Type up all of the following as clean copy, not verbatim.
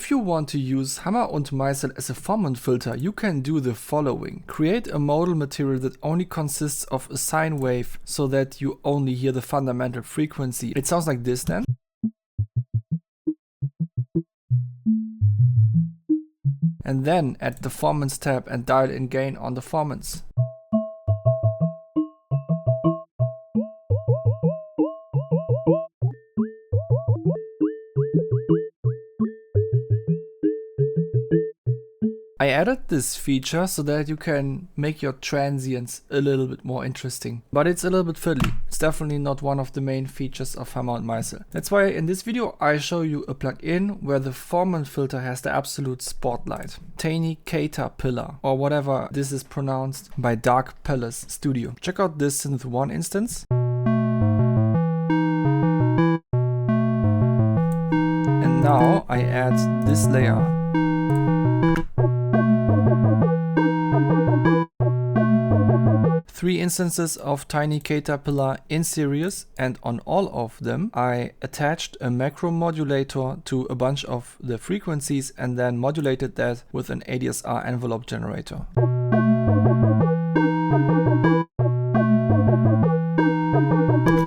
If you want to use Hammer und Meißel as a Formant filter, you can do the following. Create a modal material that only consists of a sine wave so that you only hear the fundamental frequency. It sounds like this then. And then add the Formants tab and dial in gain on the Formants. I added this feature so that you can make your transients a little bit more interesting. But it's a little bit fiddly. It's definitely not one of the main features of Hammer und Meißel. That's why in this video I show you a plugin where the Formant filter has the absolute spotlight. Tiny Caterpillar, or whatever this is pronounced, by Dark Palace Studio. Check out this synth 1 instance. And now I add this layer. Three instances of Tiny Caterpillar in series, and on all of them I attached a macro modulator to a bunch of the frequencies and then modulated that with an ADSR envelope generator.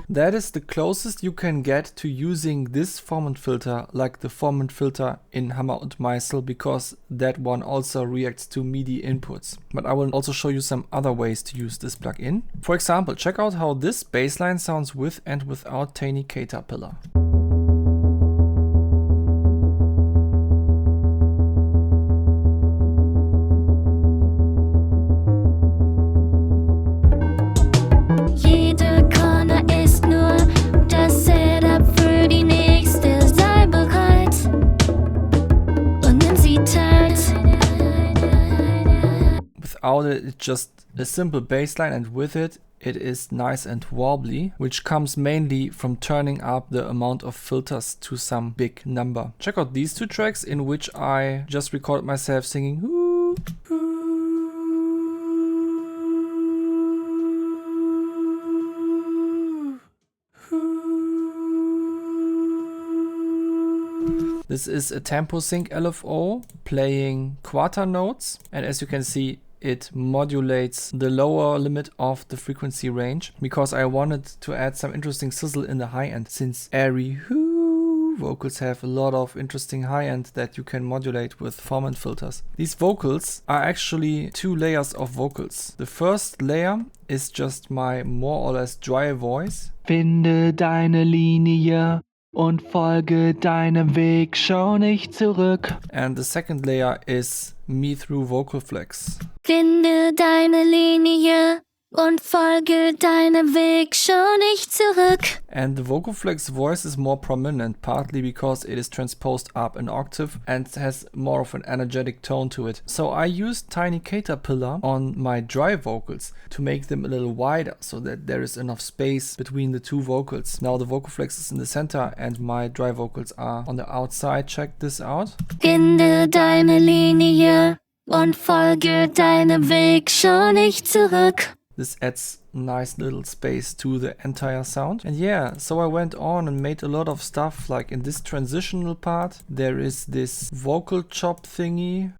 That is the closest you can get to using this Formant filter like the Formant filter in Hammer und Meißel, because that one also reacts to MIDI inputs. But I will also show you some other ways to use this plugin. For example, check out how this bassline sounds with and without Tiny Caterpillar. Without it, it's just a simple bass line, and with it, it is nice and wobbly, which comes mainly from turning up the amount of filters to some big number. Check out these two tracks in which I just recorded myself singing. This is a tempo sync LFO playing quarter notes, and as you can see, it modulates the lower limit of the frequency range because I wanted to add some interesting sizzle in the high end, since airy vocals have a lot of interesting high end that you can modulate with Formant filters. These vocals are actually two layers of vocals. The first layer is just my more or less dry voice. Finde deine Linie und folge deinem Weg, schau nicht zurück. And the second layer is me through vocal flex. Finde deine Linie und folge deinem Weg, schau nicht zurück. And the vocal flex voice is more prominent, partly because it is transposed up an octave and has more of an energetic tone to it. So I used Tiny Caterpillar on my dry vocals to make them a little wider so that there is enough space between the two vocals. Now the vocal flex is in the center and my dry vocals are on the outside. Check this out. Finde deine Linie und folge deinem Weg, schau nicht zurück. This adds nice little space to the entire sound. And yeah, so I went on and made a lot of stuff. Like in this transitional part, there is this Vocalchop thingy.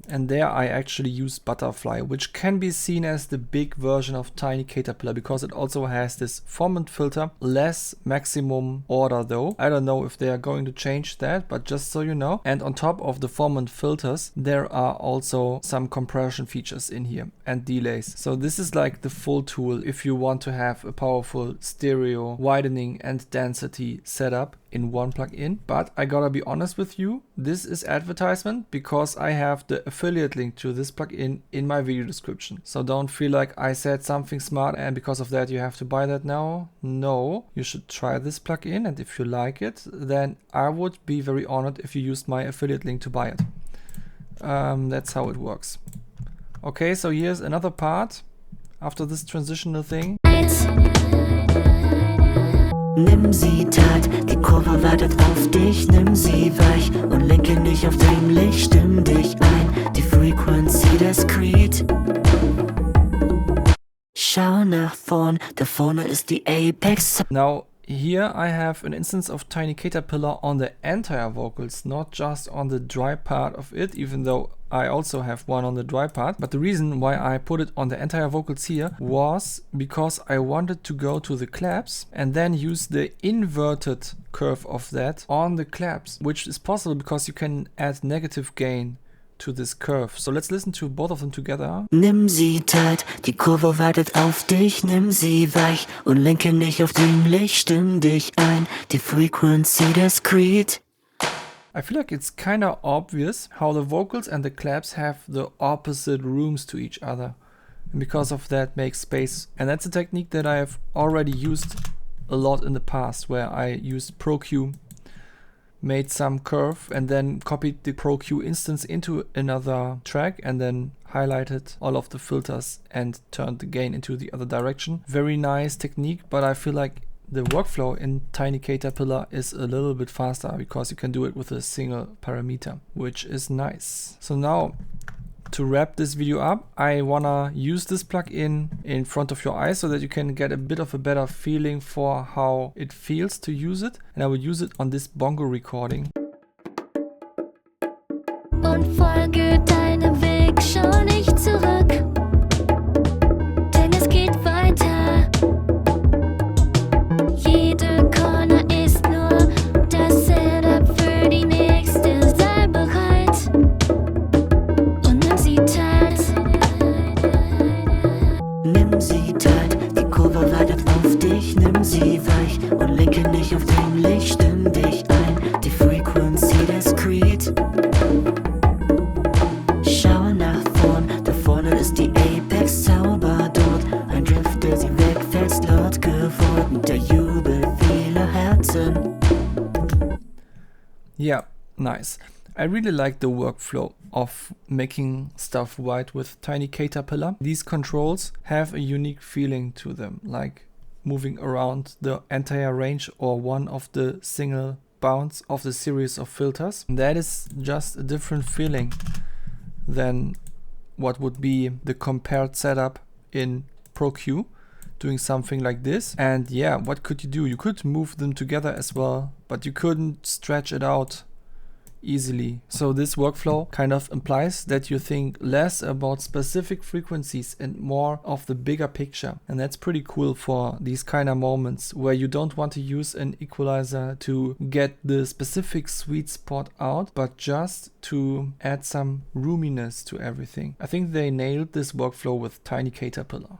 And there I actually use Butterfly, which can be seen as the big version of Tiny Caterpillar because it also has this Formant filter, less maximum order though. I don't know if they are going to change that, but just so you know. And on top of the Formant filters, there are also some compression features in here and delays. So this is like the full tool if you want to have a powerful stereo widening and density setup in one plugin. But I gotta be honest with you, this is advertisement because I have the affiliate link to this plugin in my video description. So don't feel like I said something smart and because of that you have to buy that now. No, you should try this plugin, and if you like it, then I would be very honored if you used my affiliate link to buy it. That's how it works. Okay, so here's another part after this transitional thing. Nimm sie, Tat, die Kurve wartet auf dich. Nimm sie weich und lenke nicht auf dein Licht. Stimm dich ein, die Frequency discreet. Schau nach vorn, da vorne ist die Apex. Now here I have an instance of Tiny Caterpillar on the entire vocals, not just on the dry part of it, even though I also have one on the dry part. But the reason why I put it on the entire vocals here was because I wanted to go to the claps and then use the inverted curve of that on the claps, which is possible because you can add negative gain to this curve. So let's listen to both of them together. Nimm sie tight, die Kurve wartet auf dich, nimm sie weich und lenke nicht auf dringlich, stimm dich ein, die Frequency discreet. I feel like it's kinda obvious how the vocals and the claps have the opposite rooms to each other. And because of that makes space. And that's a technique that I have already used a lot in the past, where I used ProQ, made some curve and then copied the ProQ instance into another track and then highlighted all of the filters and turned the gain into the other direction. Very nice technique, but I feel like the workflow in Tiny Caterpillar is a little bit faster because you can do it with a single parameter, which is nice. So now, to wrap this video up, I wanna use this plugin in front of your eyes so that you can get a bit of a better feeling for how it feels to use it. And I will use it on this bongo recording. Und folge deinem Weg, schau nicht zurück, denn es geht weiter. Jede Corner ist nur das Setup für die nächste, sei bereit und nimm sie tight. Nimm sie tight, die Kurve wartet auf dich, nimm sie weich und lenke nicht auf dringlich, stimm dich ein, die Frequency discreet. Schau nach vorn, da vorne ist die Apex, Zauber dort, ein Drift, der sie wegfällt, laut geworden, der Jubel vieler Herzen. Yeah, nice. I really like the workflow of making stuff white with Tiny Caterpillar. These controls have a unique feeling to them, like moving around the entire range or one of the single bounds of the series of filters. That is just a different feeling than what would be the compared setup in ProQ, doing something like this. And yeah, what could you do? You could move them together as well, but you couldn't stretch it out easily. So this workflow kind of implies that you think less about specific frequencies and more of the bigger picture. And that's pretty cool for these kind of moments where you don't want to use an equalizer to get the specific sweet spot out, but just to add some roominess to everything. I think they nailed this workflow with Tiny Caterpillar.